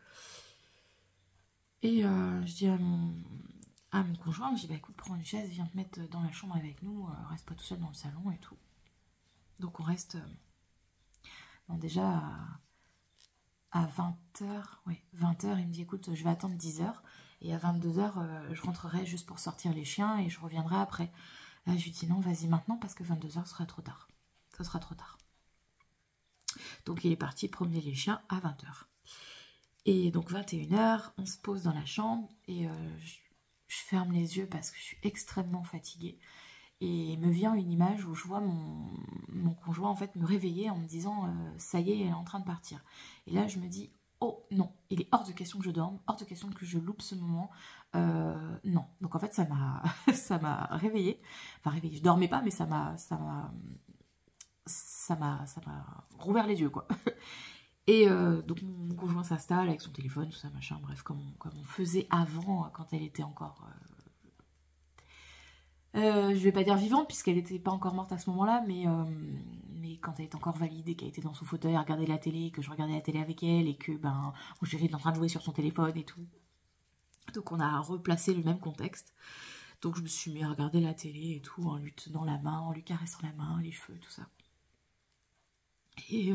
Et je dis à mon conjoint, je dis, écoute, prends une chaise, viens te mettre dans la chambre avec nous, reste pas tout seul dans le salon et tout. Donc on reste déjà à 20h, oui, 20h, il me dit, écoute, je vais attendre 10h, et à 22h, je rentrerai juste pour sortir les chiens, et je reviendrai après. Là, je lui dis, non, vas-y maintenant, parce que 22h sera trop tard. Ça sera trop tard. Donc il est parti promener les chiens à 20h. Et donc 21h, on se pose dans la chambre, et je ferme les yeux parce que je suis extrêmement fatiguée. Et me vient une image où je vois mon conjoint en fait me réveiller en me disant ça y est, elle est en train de partir. Et là je me dis oh non, il est hors de question que je dorme, hors de question que je loupe ce moment. Non. Donc en fait ça m'a ça m'a réveillée. Enfin réveillée, je dormais pas mais ça m'a rouvert les yeux quoi. Et donc mon conjoint s'installe avec son téléphone, tout ça machin, bref comme on faisait avant quand elle était encore je vais pas dire vivante puisqu'elle n'était pas encore morte à ce moment-là, mais quand elle était encore validée, qu'elle était dans son fauteuil à regarder la télé, que je regardais la télé avec elle et que mon chéri est en train de jouer sur son téléphone et tout. Donc on a replacé le même contexte. Donc je me suis mis à regarder la télé et tout en lui tenant la main, en lui caressant la main, les cheveux, tout ça. Et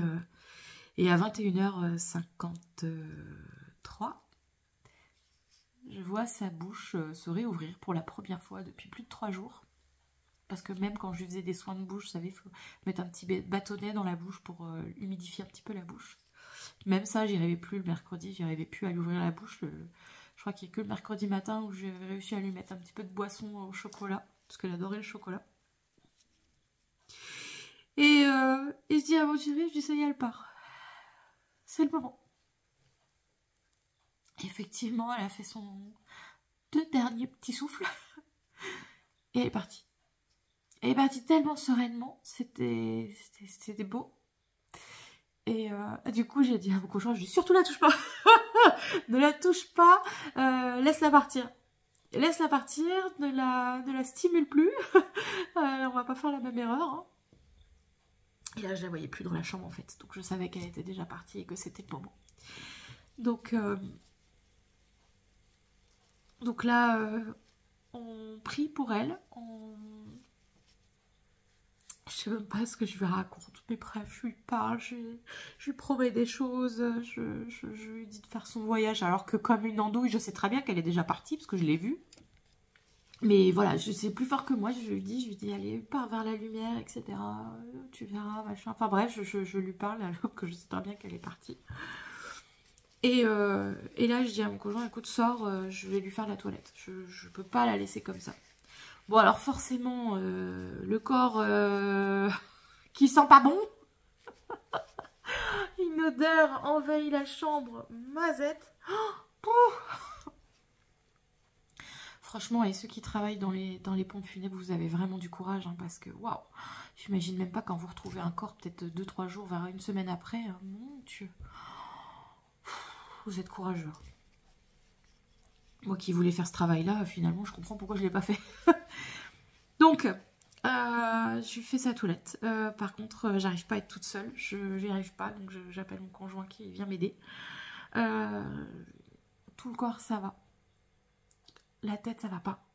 à 21h53, je vois sa bouche se réouvrir pour la première fois depuis plus de 3 jours. Parce que même quand je lui faisais des soins de bouche, vous savez, il faut mettre un petit bâtonnet dans la bouche pour humidifier un petit peu la bouche. Même ça, j'y arrivais plus le mercredi, j'y arrivais plus à lui ouvrir la bouche. Je crois qu'il n'y a que le mercredi matin où j'ai réussi à lui mettre un petit peu de boisson au chocolat, parce qu'elle adorait le chocolat. Et je dis à mon chéri, je dis ça y est, elle part. C'est le moment. Effectivement, elle a fait son 2 derniers petits souffles. Et elle est partie. Elle est partie tellement sereinement, c'était beau. Et du coup, j'ai dit à mon conjoint, je dis surtout la touche pas. Ne la touche pas, laisse-la partir. Laisse-la partir, ne la stimule plus. On va pas faire la même erreur. Hein. Et là, je la voyais plus dans la chambre en fait. Donc je savais qu'elle était déjà partie et que c'était le moment. Donc là, on prie pour elle. Je sais même pas ce que je lui raconte, mais bref, je lui parle, je lui promets des choses, je lui dis de faire son voyage, alors que comme une andouille, je sais très bien qu'elle est déjà partie, parce que je l'ai vue. Mais voilà, c'est plus fort que moi, je lui dis, allez, pars vers la lumière, etc. Tu verras, machin. Enfin bref, je lui parle, alors que je sais très bien qu'elle est partie. Et là, je dis à mon conjoint, écoute, sors, je vais lui faire la toilette. Je peux pas la laisser comme ça. Bon, alors forcément, le corps qui sent pas bon. Une odeur envahit la chambre, mazette. Franchement, et ceux qui travaillent dans les pompes funèbres, vous avez vraiment du courage, hein, parce que, waouh, j'imagine même pas quand vous retrouvez un corps, peut-être 2-3 jours, vers une semaine après, hein, mon Dieu. Vous êtes courageux. Moi qui voulais faire ce travail-là, finalement, je comprends pourquoi je ne l'ai pas fait. Donc, je lui fais sa toilette. Par contre, j'arrive pas à être toute seule. Je n'y arrive pas, donc j'appelle mon conjoint qui vient m'aider. Tout le corps, ça va. La tête, ça va pas.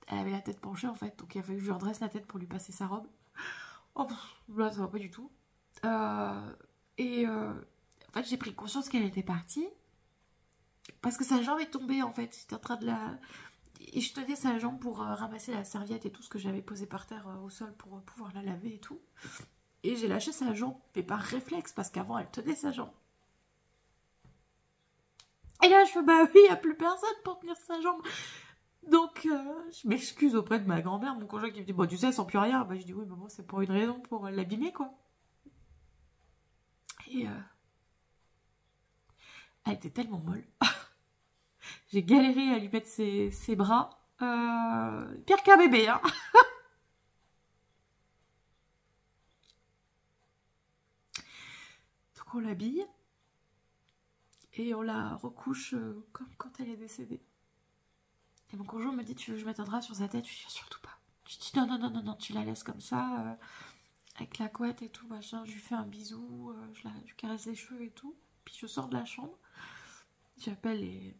Elle avait la tête penchée, en fait, donc il a fallu que je lui redresse la tête pour lui passer sa robe. Oh, là, ça va pas du tout. En fait, j'ai pris conscience qu'elle était partie. Parce que sa jambe est tombée, en fait. J'étais en train de la... Et je tenais sa jambe pour ramasser la serviette et tout ce que j'avais posé par terre au sol pour pouvoir la laver et tout. Et j'ai lâché sa jambe, mais par réflexe, parce qu'avant, elle tenait sa jambe. Et là, je fais, bah oui, il n'y a plus personne pour tenir sa jambe. Donc, je m'excuse auprès de ma grand-mère, mon conjoint qui me dit, bon, tu sais, elle sent plus rien. Bah, je dis, oui, mais bon, c'est pour une raison, pour l'abîmer, quoi. Et elle était tellement molle. J'ai galéré à lui mettre ses bras. Pire qu'un bébé, hein. Donc, on l'habille. Et on la recouche comme quand elle est décédée. Et mon conjoint me dit, tu veux que je mette un drap sur sa tête? Je dis, surtout pas. Je dis, non, tu la laisses comme ça, avec la couette et tout, machin. Je lui fais un bisou, je lui caresse les cheveux et tout. Puis je sors de la chambre. J'appelle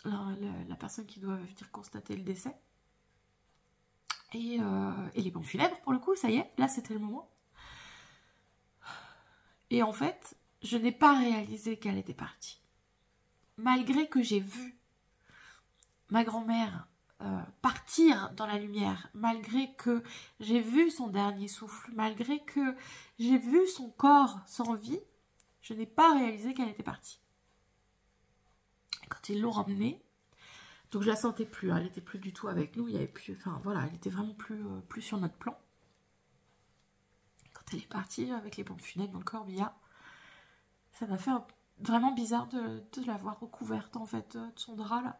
la personne qui doit venir constater le décès. Et les pompes funèbres, pour le coup, ça y est, là c'était le moment. Et en fait, je n'ai pas réalisé qu'elle était partie. Malgré que j'ai vu ma grand-mère partir dans la lumière, malgré que j'ai vu son dernier souffle, malgré que j'ai vu son corps sans vie, je n'ai pas réalisé qu'elle était partie. Et quand ils l'ont ramenée, donc je la sentais plus, hein, elle n'était plus du tout avec nous, il y avait plus, enfin voilà, elle était vraiment plus sur notre plan. Quand elle est partie avec les pompes funèbres dans le corbillard, ça m'a fait vraiment bizarre de la voir recouverte en fait de son drap là.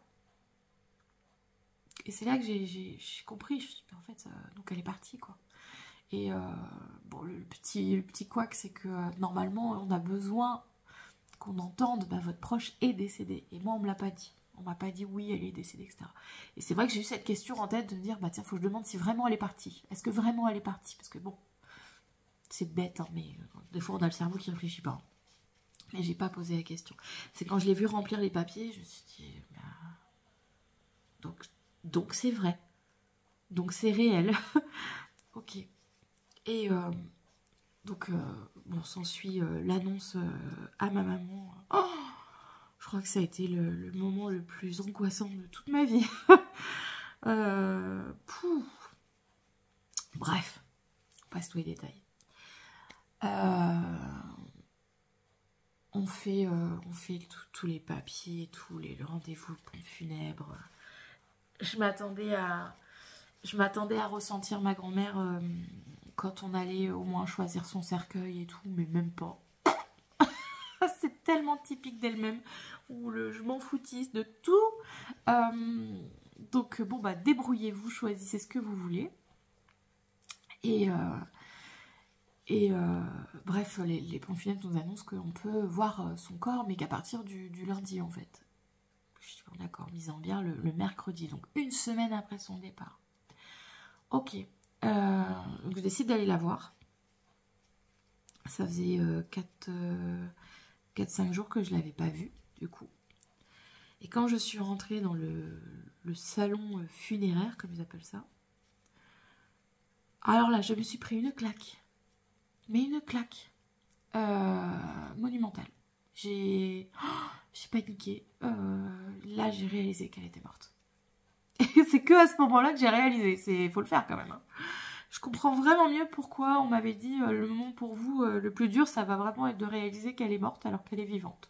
Et c'est là que j'ai compris, je me suis dit, en fait, donc elle est partie, quoi. Et bon, le petit couac, c'est que normalement, on a besoin qu'on entende, bah, votre proche est décédé. Et moi, on me l'a pas dit. On m'a pas dit, oui, elle est décédée, etc. Et c'est vrai que j'ai eu cette question en tête de me dire, bah tiens, faut que je demande si vraiment elle est partie. Est-ce que vraiment elle est partie? Parce que bon, c'est bête, hein, mais des fois, on a le cerveau qui réfléchit pas. Mais j'ai pas posé la question. C'est quand je l'ai vu remplir les papiers, je me suis dit, bah... Donc c'est vrai. Donc c'est réel. Ok. Et donc, bon, s'ensuit l'annonce à ma maman. Oh, je crois que ça a été le moment le plus angoissant de toute ma vie. Bref, on passe tous les détails. On on fait tous les papiers, tous les rendez-vous, le pompe funèbre. Je m'attendais à ressentir ma grand-mère quand on allait au moins choisir son cercueil et tout, mais même pas. C'est tellement typique d'elle-même, où je m'en foutisse de tout. Donc bon, bah débrouillez-vous, choisissez ce que vous voulez. Et bref, les pompes funèbres nous annoncent qu'on peut voir son corps, mais qu'à partir du lundi en fait. Je suis bon, d'accord, mise en bien le mercredi, donc une semaine après son départ. Ok, donc je décide d'aller la voir. Ça faisait 4-5 jours que je ne l'avais pas vue, du coup. Et quand je suis rentrée dans le salon funéraire, comme ils appellent ça, alors là, je me suis pris une claque. Mais une claque monumentale. J'ai paniqué. Là, j'ai réalisé qu'elle était morte. Et c'est que à ce moment-là que j'ai réalisé. Faut le faire quand même. Hein. Je comprends vraiment mieux pourquoi on m'avait dit le moment pour vous le plus dur, ça va vraiment être de réaliser qu'elle est morte alors qu'elle est vivante.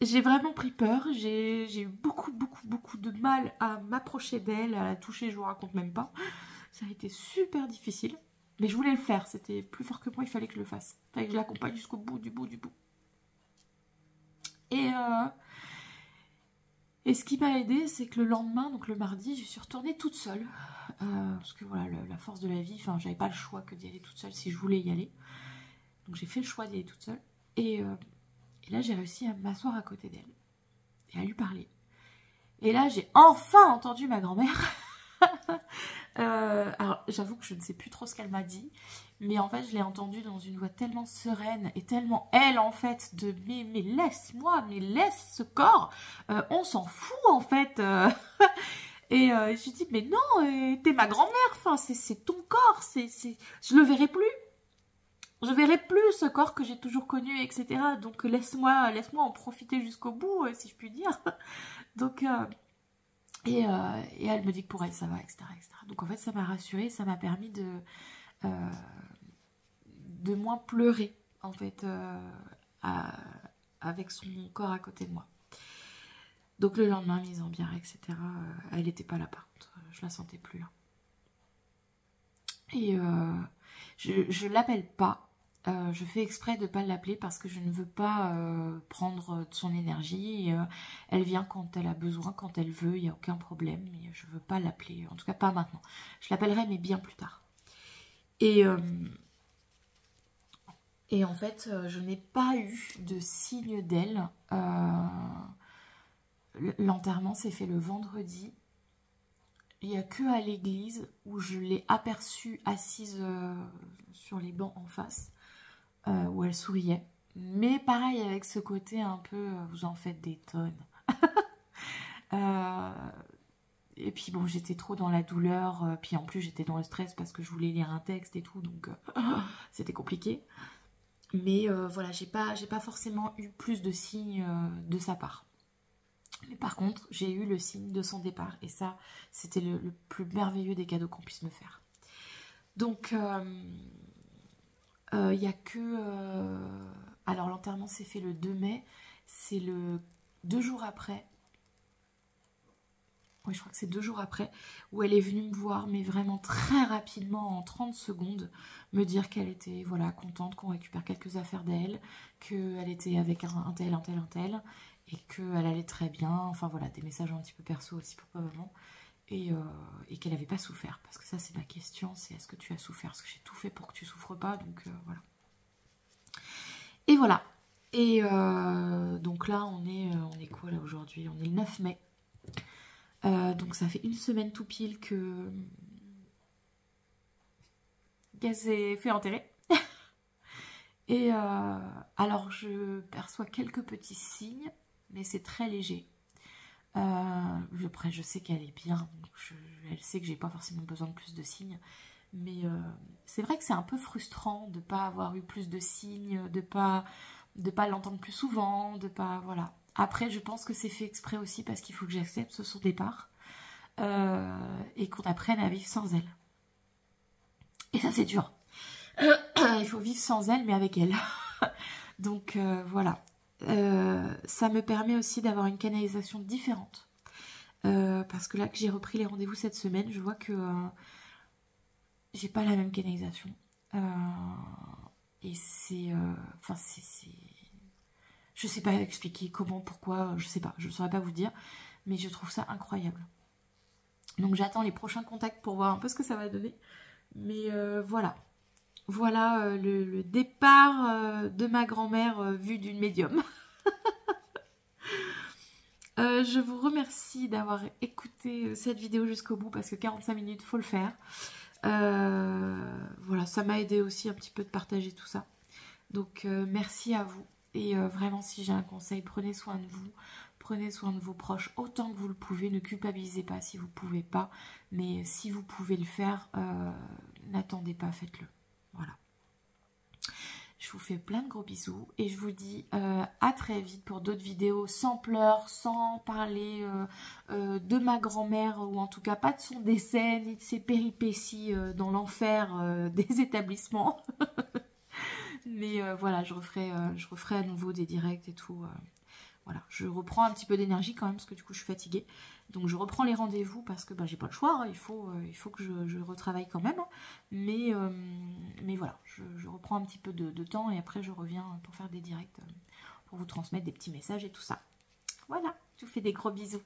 J'ai vraiment pris peur. J'ai eu beaucoup de mal à m'approcher d'elle, à la toucher, je vous raconte même pas. Ça a été super difficile. Mais je voulais le faire, c'était plus fort que moi, il fallait que je le fasse. Il fallait que je l'accompagne jusqu'au bout du bout. Et ce qui m'a aidée, c'est que le lendemain, donc le mardi, je suis retournée toute seule. Parce que voilà, la force de la vie, enfin, j'avais pas le choix que d'y aller toute seule si je voulais y aller. Donc j'ai fait le choix d'y aller toute seule. Et là, j'ai réussi à m'asseoir à côté d'elle et à lui parler. Et là, j'ai enfin entendu ma grand-mère. Alors j'avoue que je ne sais plus trop ce qu'elle m'a dit, mais en fait je l'ai entendue dans une voix tellement sereine et tellement elle en fait de mais laisse-moi, mais laisse ce corps, on s'en fout en fait. Et je lui dis mais non, t'es ma grand-mère, enfin c'est ton corps, je le verrai plus. Je verrai plus ce corps que j'ai toujours connu, etc. Donc laisse-moi en profiter jusqu'au bout, si je puis dire. Donc et elle me dit que pour elle ça va, etc. Donc en fait ça m'a rassurée, ça m'a permis de moins pleurer en fait avec son corps à côté de moi. Donc le lendemain, mise en bière, etc. Elle n'était pas là par contre, je la sentais plus là. Et je l'appelle pas. Je fais exprès de ne pas l'appeler parce que je ne veux pas prendre de son énergie. Elle vient quand elle a besoin, quand elle veut, il n'y a aucun problème. Mais je ne veux pas l'appeler, en tout cas pas maintenant. Je l'appellerai, mais bien plus tard. Et en fait, je n'ai pas eu de signe d'elle. L'enterrement s'est fait le vendredi. Il n'y a que à l'église où je l'ai aperçue assise sur les bancs en face. Où elle souriait. Mais pareil, avec ce côté un peu, vous en faites des tonnes. Et puis bon, j'étais trop dans la douleur. Puis en plus, j'étais dans le stress parce que je voulais lire un texte et tout. Donc, c'était compliqué. Mais voilà, j'ai pas forcément eu plus de signes de sa part. Mais par contre, j'ai eu le signe de son départ. Et ça, c'était le plus merveilleux des cadeaux qu'on puisse me faire. Donc... il n'y a que... alors l'enterrement s'est fait le 2 mai, c'est le 2 jours après. Oui, je crois que c'est 2 jours après, où elle est venue me voir, mais vraiment très rapidement, en 30 secondes, me dire qu'elle était voilà, contente qu'on récupère quelques affaires d'elle, qu'elle était avec un tel, et qu'elle allait très bien, enfin voilà, des messages un petit peu perso aussi pour maman. Et qu'elle n'avait pas souffert, parce que ça c'est ma question, c'est est-ce que tu as souffert, parce que j'ai tout fait pour que tu souffres pas, donc voilà. Et voilà, et donc là on est quoi là aujourd'hui, on est le 9 mai, donc ça fait une semaine tout pile qu'elle s'est fait enterrer. Et alors je perçois quelques petits signes, mais c'est très léger. Après je sais qu'elle est bien, donc elle sait que j'ai pas forcément besoin de plus de signes, mais c'est vrai que c'est un peu frustrant de pas avoir eu plus de signes, de pas l'entendre plus souvent, de pas voilà. Après je pense que c'est fait exprès aussi parce qu'il faut que j'accepte son départ et qu'on apprenne à vivre sans elle. Et ça c'est dur. Il faut vivre sans elle mais avec elle. Donc voilà. Ça me permet aussi d'avoir une canalisation différente. Parce que là que j'ai repris les rendez-vous cette semaine, je vois que j'ai pas la même canalisation. Et c'est... Enfin, je sais pas expliquer comment, pourquoi, je sais pas, je saurais pas vous dire. Mais je trouve ça incroyable. Donc j'attends les prochains contacts pour voir un peu ce que ça va donner. Mais voilà. Voilà le départ de ma grand-mère vue d'une médium. Je vous remercie d'avoir écouté cette vidéo jusqu'au bout parce que 45 minutes, faut le faire. Voilà, ça m'a aidé aussi un petit peu de partager tout ça. Donc merci à vous. Et vraiment, si j'ai un conseil, prenez soin de vous. Prenez soin de vos proches autant que vous le pouvez. Ne culpabilisez pas si vous ne pouvez pas. Mais si vous pouvez le faire, n'attendez pas, faites-le. Voilà. Je vous fais plein de gros bisous et je vous dis à très vite pour d'autres vidéos sans pleurs, sans parler de ma grand-mère ou en tout cas pas de son décès ni de ses péripéties dans l'enfer des établissements. Mais voilà, je referai à nouveau des directs et tout. Voilà, je reprends un petit peu d'énergie quand même parce que du coup je suis fatiguée. Donc je reprends les rendez-vous parce que j'ai pas le choix, hein, il faut que je retravaille quand même. Hein. Mais voilà, je reprends un petit peu de temps et après je reviens pour faire des directs, pour vous transmettre des petits messages et tout ça. Voilà, je vous fais des gros bisous.